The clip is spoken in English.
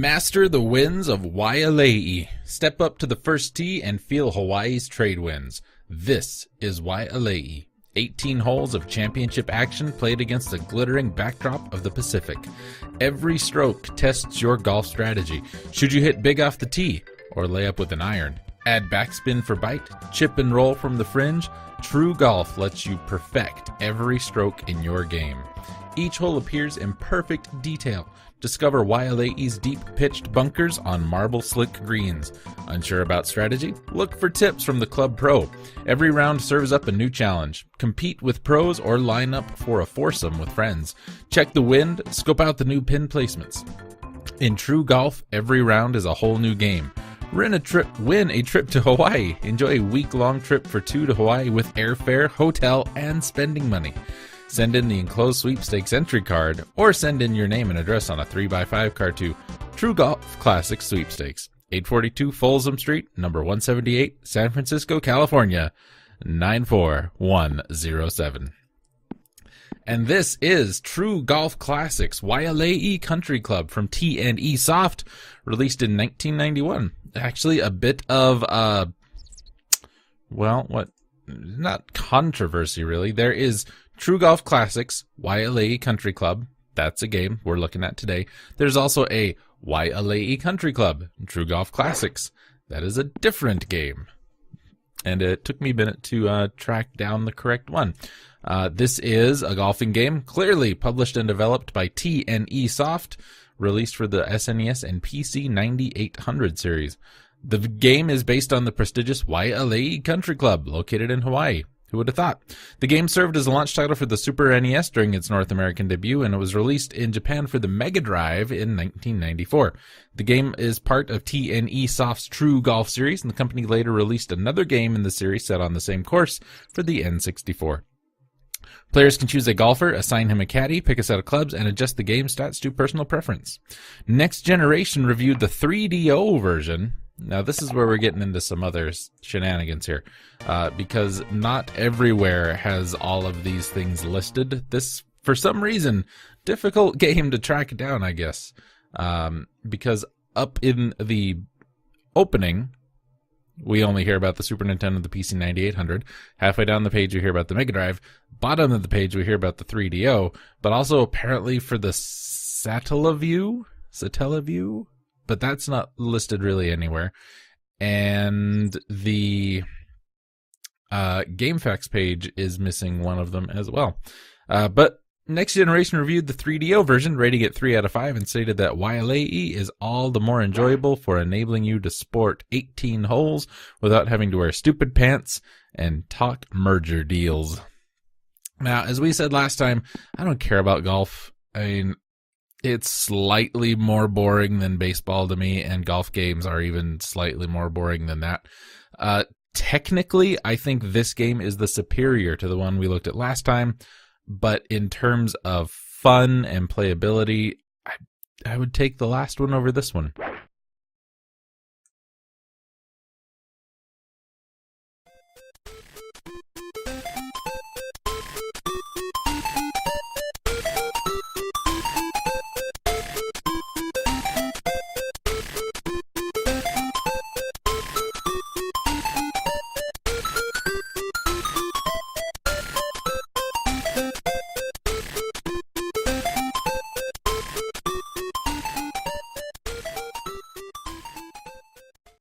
Master the winds of Waialae. Step up to the first tee and feel Hawaii's trade winds. This is Waialae. 18 holes of championship action played against the glittering backdrop of the Pacific. Every stroke tests your golf strategy. Should you hit big off the tee or lay up with an iron? Add backspin for bite, chip and roll from the fringe. True golf lets you perfect every stroke in your game. Each hole appears in perfect detail. Discover Waialae's deep-pitched bunkers on marble-slick greens. Unsure about strategy? Look for tips from the Club Pro. Every round serves up a new challenge. Compete with pros or line up for a foursome with friends. Check the wind, scope out the new pin placements. In true golf, every round is a whole new game. Win a trip to Hawaii. Enjoy a week-long trip for two to Hawaii with airfare, hotel, and spending money. Send in the enclosed sweepstakes entry card, or send in your name and address on a 3x5 card to True Golf Classic Sweepstakes, 842 Folsom Street, number 178, San Francisco, California, 94107. And this is True Golf Classics Waialae Country Club from T&E Soft, released in 1991. Actually, a bit of, not controversy really. There is True Golf Classics, Waialae Country Club. That's a game we're looking at today. There's also a Waialae Country Club, True Golf Classics. That is a different game. And it took me a minute to track down the correct one. This is a golfing game, clearly published and developed by T&E Soft, released for the SNES and PC 9800 series. The game is based on the prestigious Waialae Country Club, located in Hawaii. Who would have thought? The game served as a launch title for the Super NES during its North American debut, and it was released in Japan for the Mega Drive in 1994. The game is part of T&E Soft's True Golf series, and the company later released another game in the series set on the same course for the N64. Players can choose a golfer, assign him a caddy, pick a set of clubs, and adjust the game stats to personal preference. Next Generation reviewed the 3DO version. Now, this is where we're getting into some other shenanigans here, because not everywhere has all of these things listed. This, for some reason, difficult game to track down, I guess, because up in the opening, we only hear about the Super Nintendo and the PC 9800. Halfway down the page, we hear about the Mega Drive. Bottom of the page, we hear about the 3DO, but also apparently for the Satellaview, but that's not listed really anywhere. And the GameFAQs page is missing one of them as well. But Next Generation reviewed the 3DO version, rating it 3 out of 5, and stated that Waialae is all the more enjoyable for enabling you to sport 18 holes without having to wear stupid pants and talk merger deals. Now, as we said last time, I don't care about golf. I mean, it's slightly more boring than baseball to me, and golf games are even slightly more boring than that. Technically, I think this game is the superior to the one we looked at last time, but in terms of fun and playability, I would take the last one over this one.